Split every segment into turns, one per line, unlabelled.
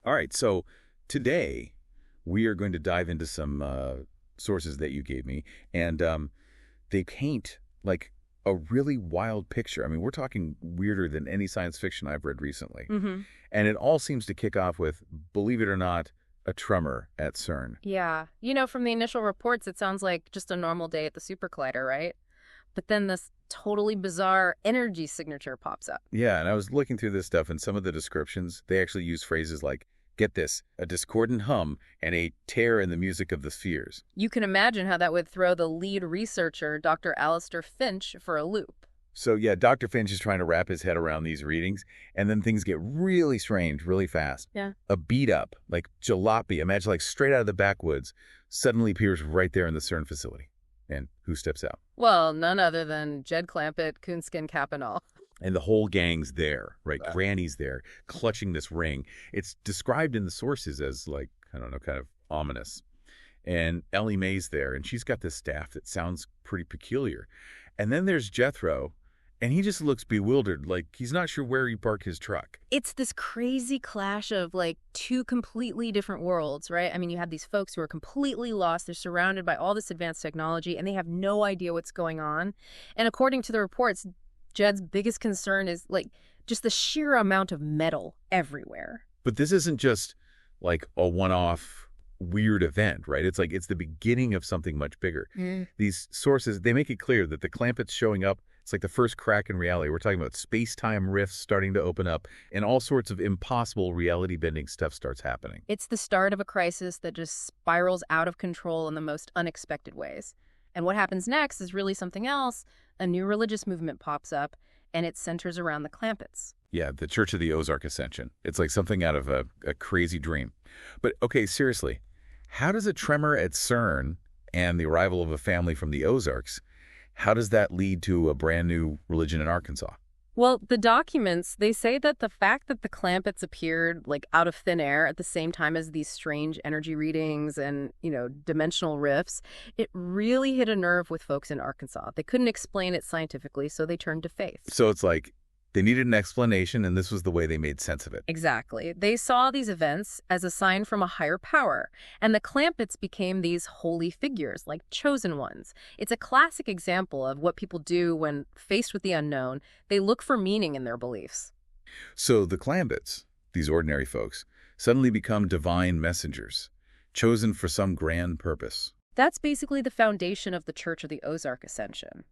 All right, so today we are going to dive into some sources that you gave me, and they paint like a really wild picture. I mean, we're talking weirder than any science fiction I've read recently.
Mm-hmm.
And it all seems to kick off with, believe it or not, a tremor at CERN.
Yeah. From the initial reports, it sounds like just a normal day at the super collider, right? But then this totally bizarre energy signature pops up.
Yeah, and I was looking through this stuff, and some of the descriptions, they actually use phrases like, get this, a discordant hum and a tear in the music of the spheres.
You can imagine how that would throw the lead researcher, Dr. Alistair Finch, for a loop.
So yeah, Dr. Finch is trying to wrap his head around these readings, and then things get really strange really fast.
Yeah.
A beat up, like jalopy, imagine like straight out of the backwoods, suddenly appears right there in the CERN facility. And who steps out?
Well, none other than Jed Clampett, coonskin cap and all.
And the whole gang's there, right?
Wow.
Granny's there, clutching this ring. It's described in the sources as like, I don't know, kind of ominous. And Ellie Mae's there, and she's got this staff that sounds pretty peculiar. And then there's Jethro, and he just looks bewildered, like he's not sure where he parked his truck.
It's this crazy clash of like two completely different worlds, right? I mean, you have these folks who are completely lost. They're surrounded by all this advanced technology, and they have no idea what's going on. And according to the reports, Jed's biggest concern is like just the sheer amount of metal everywhere.
But this isn't just like a one-off weird event, right? It's like it's the beginning of something much bigger. These sources, they make it clear that the Clampetts showing up, it's like the first crack in reality. We're talking about space-time rifts starting to open up, and all sorts of impossible reality-bending stuff starts happening.
It's the start of a crisis that just spirals out of control in the most unexpected ways. And what happens next is really something else. A new religious movement pops up, and it centers around the Clampetts.
Yeah, the Church of the Ozark Ascension. It's like something out of a crazy dream. But, okay, seriously, how does a tremor at CERN and the arrival of a family from the Ozarks, how does that lead to a brand new religion in Arkansas?
Well, the documents, they say that the fact that the Clampetts appeared like out of thin air at the same time as these strange energy readings and, dimensional rifts, it really hit a nerve with folks in Arkansas. They couldn't explain it scientifically, so they turned to faith.
So it's like they needed an explanation, and this was the way they made sense of it.
Exactly. They saw these events as a sign from a higher power, and the Clampetts became these holy figures, like chosen ones. It's a classic example of what people do when faced with the unknown. They look for meaning in their beliefs.
So the Clampetts, these ordinary folks, suddenly become divine messengers, chosen for some grand purpose.
That's basically the foundation of the Church of the Ozark Ascension.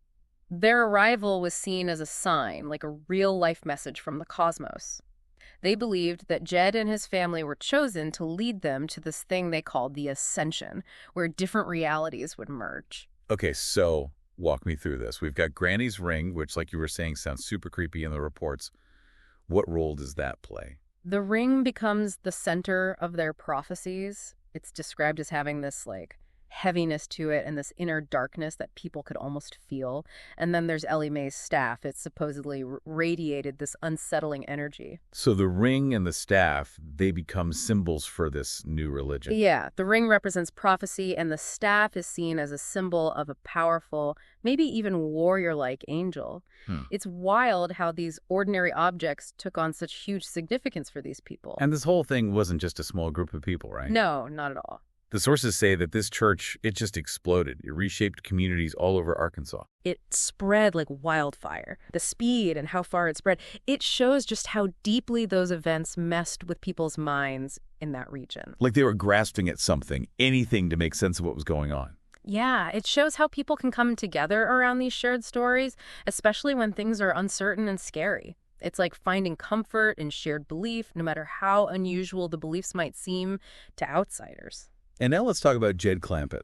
Their arrival was seen as a sign, like a real-life message from the cosmos. They believed that Jed and his family were chosen to lead them to this thing they called the Ascension, where different realities would merge.
Okay, so walk me through this. We've got Granny's ring, which, like you were saying, sounds super creepy in the reports. What role does that play?
The ring becomes the center of their prophecies. It's described as having this, heaviness to it and this inner darkness that people could almost feel. And then there's Ellie Mae's staff. It supposedly radiated this unsettling energy.
So the ring and the staff, they become symbols for this new religion.
Yeah, the ring represents prophecy, and the staff is seen as a symbol of a powerful, maybe even warrior-like angel. It's wild how these ordinary objects took on such huge significance for these people.
And this whole thing wasn't just a small group of people, right?
No, not at all.
The sources say that this church, it just exploded. It reshaped communities all over Arkansas.
It spread like wildfire. The speed and how far it spread, it shows just how deeply those events messed with people's minds in that region.
Like they were grasping at something, anything to make sense of what was going on.
Yeah, it shows how people can come together around these shared stories, especially when things are uncertain and scary. It's like finding comfort in shared belief, no matter how unusual the beliefs might seem to outsiders.
And now let's talk about Jed Clampett.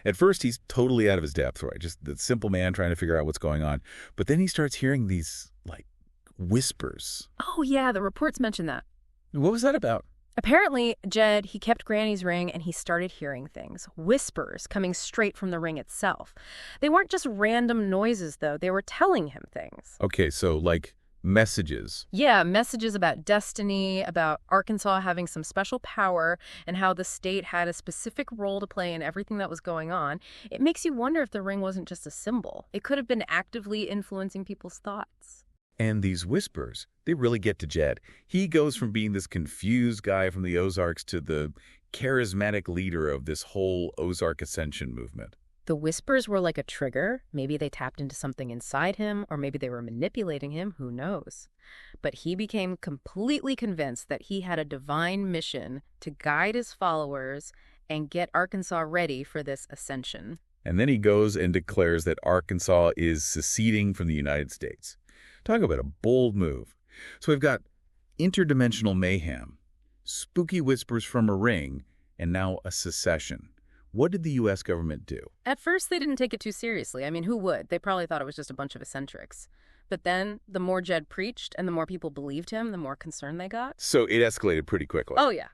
At first, he's totally out of his depth, right? Just the simple man trying to figure out what's going on. But then he starts hearing these, whispers.
Oh, yeah, the reports mention that.
What was that about?
Apparently, Jed, he kept Granny's ring and he started hearing things, whispers coming straight from the ring itself. They weren't just random noises, though. They were telling him things.
Okay, so messages.
Yeah, messages about destiny, about Arkansas having some special power, and how the state had a specific role to play in everything that was going on. It makes you wonder if the ring wasn't just a symbol. It could have been actively influencing people's thoughts.
And these whispers, they really get to Jed. He goes from being this confused guy from the Ozarks to the charismatic leader of this whole Ozark Ascension movement.
The whispers were like a trigger. Maybe they tapped into something inside him, or maybe they were manipulating him, who knows. But he became completely convinced that he had a divine mission to guide his followers and get Arkansas ready for this ascension.
And then he goes and declares that Arkansas is seceding from the United States. Talk about a bold move. So we've got interdimensional mayhem, spooky whispers from a ring, and now a secession. What did the U.S. government do?
At first, they didn't take it too seriously. I mean, who would? They probably thought it was just a bunch of eccentrics. But then, the more Jed preached and the more people believed him, the more concerned they got.
So it escalated pretty quickly.
Oh, yeah.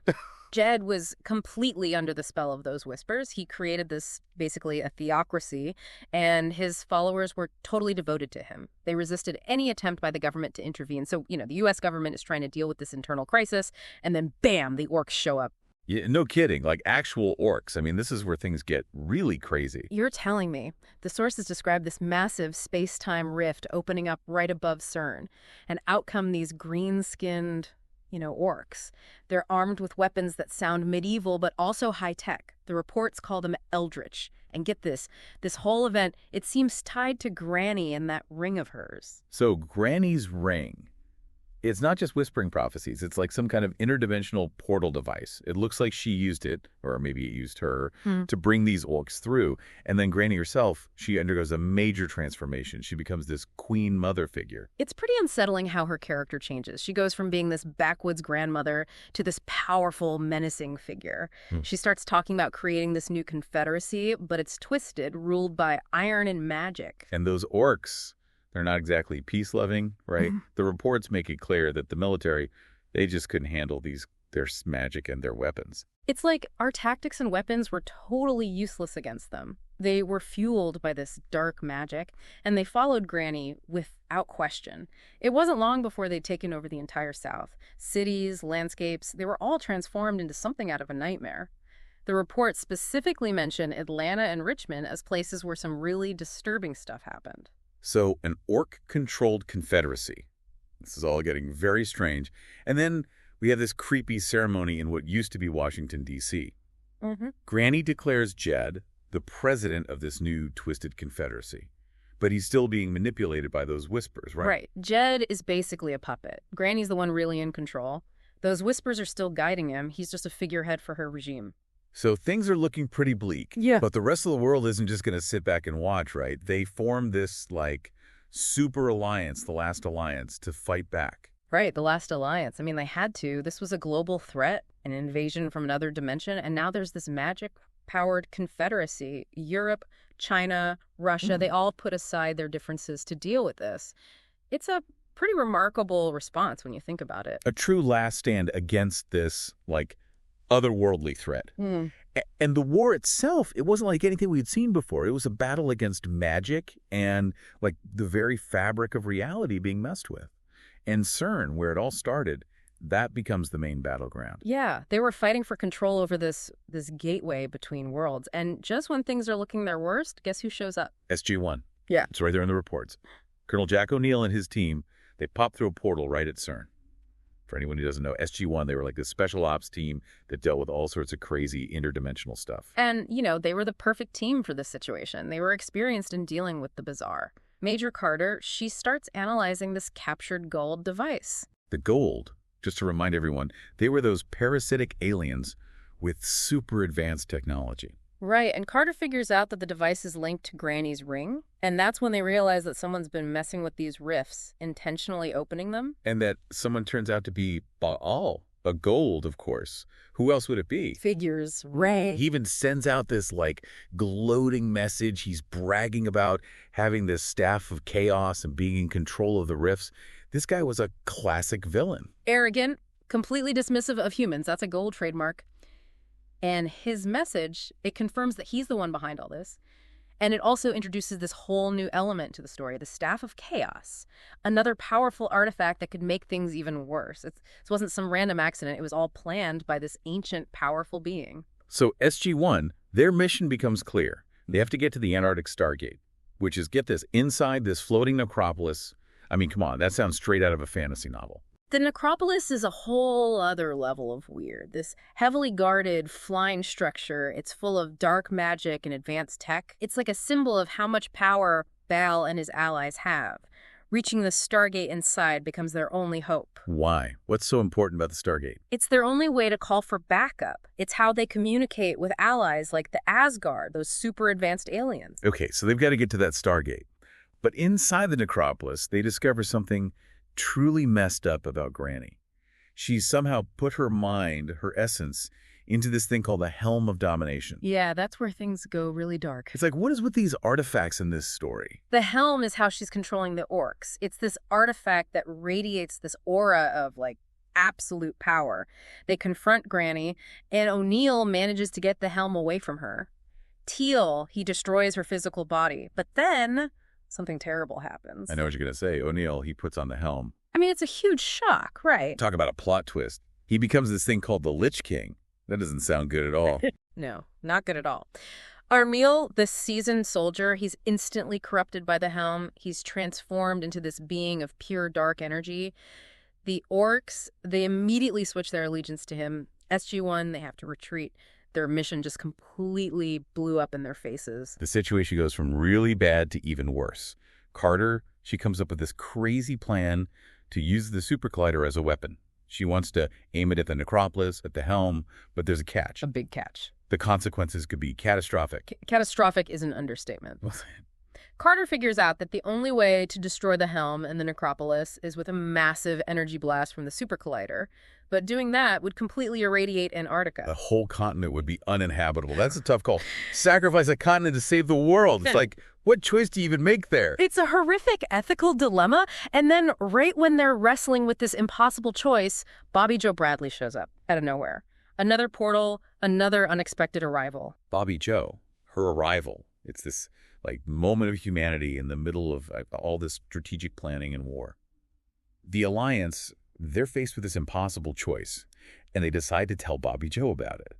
Jed was completely under the spell of those whispers. He created this, basically, a theocracy, and his followers were totally devoted to him. They resisted any attempt by the government to intervene. So, the U.S. government is trying to deal with this internal crisis, and then, bam, the orcs show up.
Yeah, no kidding. Like actual orcs. I mean, this is where things get really crazy.
You're telling me. The sources describe this massive space-time rift opening up right above CERN, and out come these green-skinned, orcs. They're armed with weapons that sound medieval but also high-tech. The reports call them eldritch. And get this whole event, it seems tied to Granny and that ring of hers.
So Granny's ring. It's not just whispering prophecies. It's like some kind of interdimensional portal device. It looks like she used it, or maybe it used her, to bring these orcs through. And then Granny herself, she undergoes a major transformation. She becomes this queen mother figure.
It's pretty unsettling how her character changes. She goes from being this backwoods grandmother to this powerful, menacing figure. She starts talking about creating this new confederacy, but it's twisted, ruled by iron and magic.
And those orcs, they're not exactly peace-loving, right? The reports make it clear that the military, they just couldn't handle their magic and their weapons.
It's like our tactics and weapons were totally useless against them. They were fueled by this dark magic, and they followed Granny without question. It wasn't long before they'd taken over the entire South. Cities, landscapes, they were all transformed into something out of a nightmare. The reports specifically mention Atlanta and Richmond as places where some really disturbing stuff happened.
So an orc-controlled confederacy. This is all getting very strange. And then we have this creepy ceremony in what used to be Washington, D.C. Granny declares Jed the president of this new twisted confederacy. But he's still being manipulated by those whispers, right?
Right. Jed is basically a puppet. Granny's the one really in control. Those whispers are still guiding him. He's just a figurehead for her regime.
So things are looking pretty bleak.
Yeah.
But the rest of the world isn't just going to sit back and watch, right? They form this, super alliance, the last alliance, to fight back.
Right, the last alliance. I mean, they had to. This was a global threat, an invasion from another dimension, and now there's this magic-powered confederacy. Europe, China, Russia, they all put aside their differences to deal with this. It's a pretty remarkable response when you think about it.
A true last stand against this, otherworldly threat. And the war itself, it wasn't like anything we had seen before. It was a battle against magic and the very fabric of reality being messed with. And CERN, where it all started, that becomes the main battleground.
Yeah, they were fighting for control over this gateway between worlds. And just when things are looking their worst, guess who shows up?
SG-1.
Yeah.
It's right there in the reports. Colonel Jack O'Neill and his team, they popped through a portal right at CERN. For anyone who doesn't know, SG-1, they were like this special ops team that dealt with all sorts of crazy interdimensional stuff.
And, they were the perfect team for this situation. They were experienced in dealing with the bizarre. Major Carter, she starts analyzing this captured gold device.
The gold, just to remind everyone, they were those parasitic aliens with super advanced technology.
Right, and Carter figures out that the device is linked to Granny's ring, and that's when they realize that someone's been messing with these rifts, intentionally opening them.
And that someone turns out to be Baal, a gold, of course. Who else would it be?
Figures, right.
He even sends out this, gloating message. He's bragging about having this staff of chaos and being in control of the rifts. This guy was a classic villain.
Arrogant, completely dismissive of humans. That's a gold trademark. And his message, it confirms that he's the one behind all this. And it also introduces this whole new element to the story, the Staff of Chaos, another powerful artifact that could make things even worse. This wasn't some random accident. It was all planned by this ancient, powerful being.
So SG-1, their mission becomes clear. They have to get to the Antarctic Stargate, which is, get this, inside this floating necropolis, I mean, come on, that sounds straight out of a fantasy novel.
The necropolis is a whole other level of weird. This heavily guarded, flying structure, it's full of dark magic and advanced tech. It's like a symbol of how much power Baal and his allies have. Reaching the Stargate inside becomes their only hope.
Why? What's so important about the Stargate?
It's their only way to call for backup. It's how they communicate with allies like the Asgard, those super advanced aliens.
Okay, so they've got to get to that Stargate. But inside the necropolis, they discover something truly messed up about Granny. She's somehow put her mind, her essence, into this thing called the Helm of Domination.
Yeah, that's where things go really dark.
It's like, what is with these artifacts in this story?
The helm is how she's controlling the orcs. It's this artifact that radiates this aura of, like, absolute power. They confront Granny, and O'Neill manages to get the helm away from her. Teal, he destroys her physical body. But then something terrible happens.
I know what you're going to say. O'Neill, he puts on the helm.
I mean, it's a huge shock, right?
Talk about a plot twist. He becomes this thing called the Lich King. That doesn't sound good at all.
No, not good at all. Armiel, the seasoned soldier, he's instantly corrupted by the helm. He's transformed into this being of pure dark energy. The orcs, they immediately switch their allegiance to him. SG-1, they have to retreat. Their mission just completely blew up in their faces.
The situation goes from really bad to even worse. Carter, she comes up with this crazy plan to use the super collider as a weapon. She wants to aim it at the necropolis, at the helm, but there's a catch.
A big catch.
The consequences could be catastrophic.
Catastrophic is an understatement. Carter figures out that the only way to destroy the helm and the necropolis is with a massive energy blast from the super collider. But doing that would completely irradiate Antarctica.
The whole continent would be uninhabitable. That's a tough call. Sacrifice a continent to save the world. It's like, what choice do you even make there?
It's a horrific ethical dilemma. And then right when they're wrestling with this impossible choice, Bobby Joe Bradley shows up out of nowhere. Another portal, another unexpected arrival.
Bobby Joe, her arrival. It's this like moment of humanity in the middle of all this strategic planning and war. The Alliance, they're faced with this impossible choice, and they decide to tell Bobby Joe about it.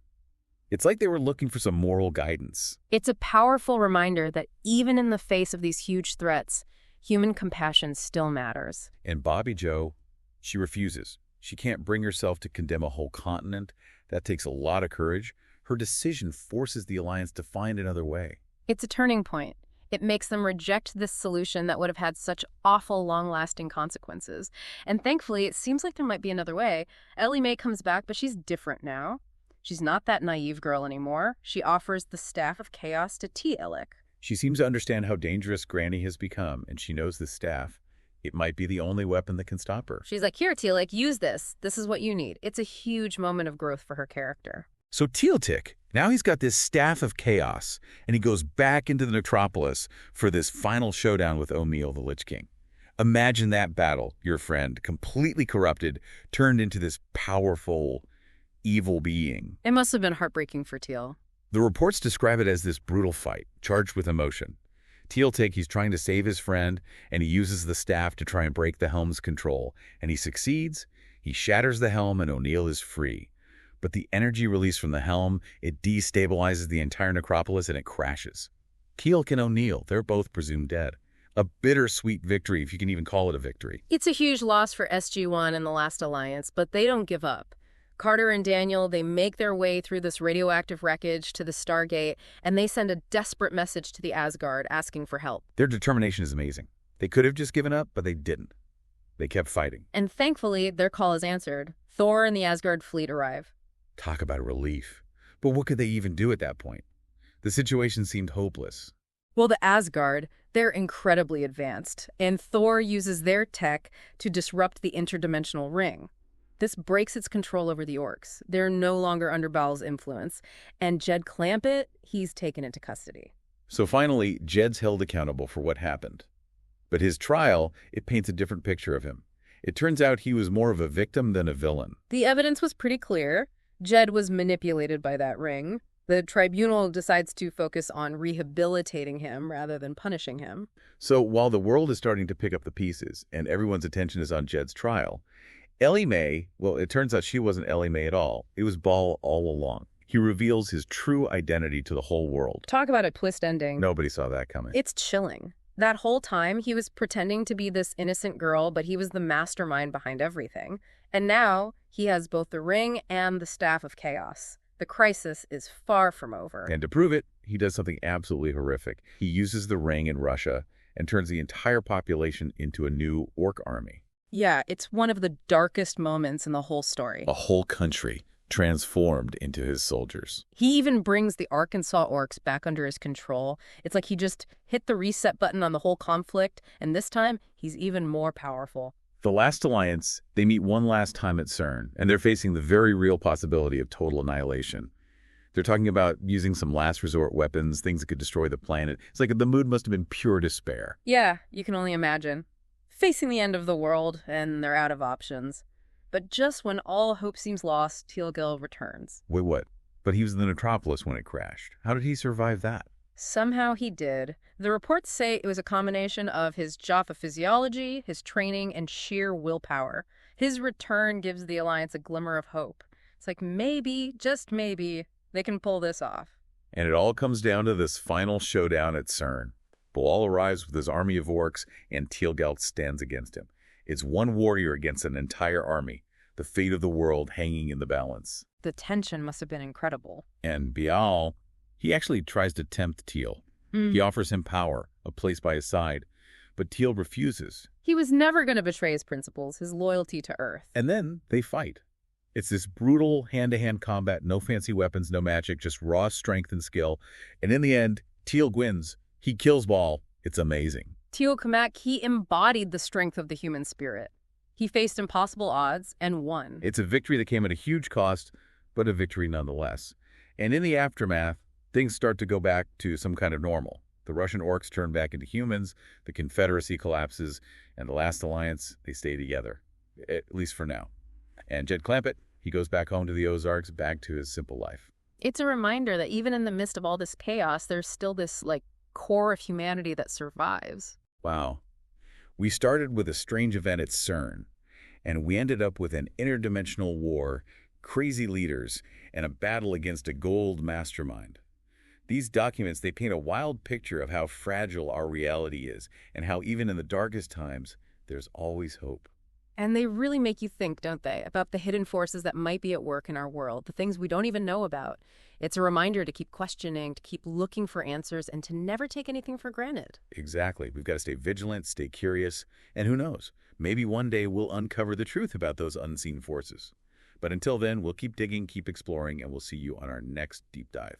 It's like they were looking for some moral guidance.
It's a powerful reminder that even in the face of these huge threats, human compassion still matters.
And Bobby Joe, she refuses. She can't bring herself to condemn a whole continent. That takes a lot of courage. Her decision forces the Alliance to find another way.
It's a turning point. It makes them reject this solution that would have had such awful, long-lasting consequences. And thankfully, it seems like there might be another way. Ellie Mae comes back, but she's different now. She's not that naive girl anymore. She offers the Staff of Chaos to T. Illick.
She seems to understand how dangerous Granny has become, and she knows the staff. It might be the only weapon that can stop her.
She's like, here, T. Illick, use this. This is what you need. It's a huge moment of growth for her character.
So Teal'c, now he's got this Staff of Chaos, and he goes back into the necropolis for this final showdown with O'Neill, the Lich King. Imagine that battle, your friend, completely corrupted, turned into this powerful, evil being.
It must have been heartbreaking for Teal.
The reports describe it as this brutal fight, charged with emotion. Teal'c, he's trying to save his friend, and he uses the staff to try and break the helm's control. And he succeeds. He shatters the helm, and O'Neill is free. But the energy released from the helm, it destabilizes the entire necropolis, and it crashes. Teal'c and O'Neill, they're both presumed dead. A bittersweet victory, if you can even call it a victory.
It's a huge loss for SG-1 and the Last Alliance, but they don't give up. Carter and Daniel, they make their way through this radioactive wreckage to the Stargate, and they send a desperate message to the Asgard asking for help.
Their determination is amazing. They could have just given up, but they didn't. They kept fighting.
And thankfully, their call is answered. Thor and the Asgard fleet arrive.
Talk about a relief. But what could they even do at that point? The situation seemed hopeless.
Well, the Asgard, they're incredibly advanced, and Thor uses their tech to disrupt the interdimensional ring. This breaks its control over the orcs. They're no longer under Baal's influence, and Jed Clampett, he's taken into custody.
So finally, Jed's held accountable for what happened. But his trial, it paints a different picture of him. It turns out he was more of a victim than a villain.
The evidence was pretty clear. Jed was manipulated by that ring. The tribunal decides to focus on rehabilitating him rather than punishing him.
So while the world is starting to pick up the pieces and everyone's attention is on Jed's trial, Ellie Mae, well, it turns out she wasn't Ellie Mae at all. It was Baal all along. He reveals his true identity to the whole world.
Talk about a twist ending.
Nobody saw that coming.
It's chilling. That whole time, he was pretending to be this innocent girl, but he was the mastermind behind everything. And now, he has both the ring and the staff of chaos. The crisis is far from over.
And to prove it, he does something absolutely horrific. He uses the ring in Russia and turns the entire population into a new orc army.
Yeah, it's one of the darkest moments in the whole story.
A whole country transformed into his soldiers.
He even brings the Arkansas orcs back under his control. It's like he just hit the reset button on the whole conflict, and this time, he's even more powerful.
The last alliance, they meet one last time at CERN, and they're facing the very real possibility of total annihilation. They're talking about using some last resort weapons, things that could destroy the planet. It's like the mood must have been pure despair.
Yeah, you can only imagine. Facing the end of the world, and they're out of options. But just when all hope seems lost, Teal'c returns.
Wait, what? But he was in the Metropolis when it crashed. How did he survive that?
Somehow he did. The reports say it was a combination of his Jaffa physiology, his training, and sheer willpower. His return gives the Alliance a glimmer of hope. It's like maybe, just maybe, they can pull this off.
And it all comes down to this final showdown at CERN. Ba'al arrives with his army of orcs, and Teal'c stands against him. It's one warrior against an entire army, the fate of the world hanging in the balance.
The tension must have been incredible.
And Ba'al, he actually tries to tempt Teal. He offers him power, a place by his side, but Teal refuses.
He was never going to betray his principles, his loyalty to Earth.
And then they fight. It's this brutal hand-to-hand combat, no fancy weapons, no magic, just raw strength and skill. And in the end, Teal wins. He kills Ba'al. It's amazing.
Teal'c, he embodied the strength of the human spirit. He faced impossible odds and won.
It's a victory that came at a huge cost, but a victory nonetheless. And in the aftermath, things start to go back to some kind of normal. The Russian orcs turn back into humans, the Confederacy collapses, and the last alliance, they stay together. At least for now. And Jed Clampett, he goes back home to the Ozarks, back to his simple life.
It's a reminder that even in the midst of all this chaos, there's still this, core of humanity that survives.
Wow. We started with a strange event at CERN, and we ended up with an interdimensional war, crazy leaders, and a battle against a gold mastermind. These documents, they paint a wild picture of how fragile our reality is, and how even in the darkest times, there's always hope.
And they really make you think, don't they, about the hidden forces that might be at work in our world, the things we don't even know about. It's a reminder to keep questioning, to keep looking for answers, and to never take anything for granted.
Exactly. We've got to stay vigilant, stay curious, and who knows, maybe one day we'll uncover the truth about those unseen forces. But until then, we'll keep digging, keep exploring, and we'll see you on our next deep dive.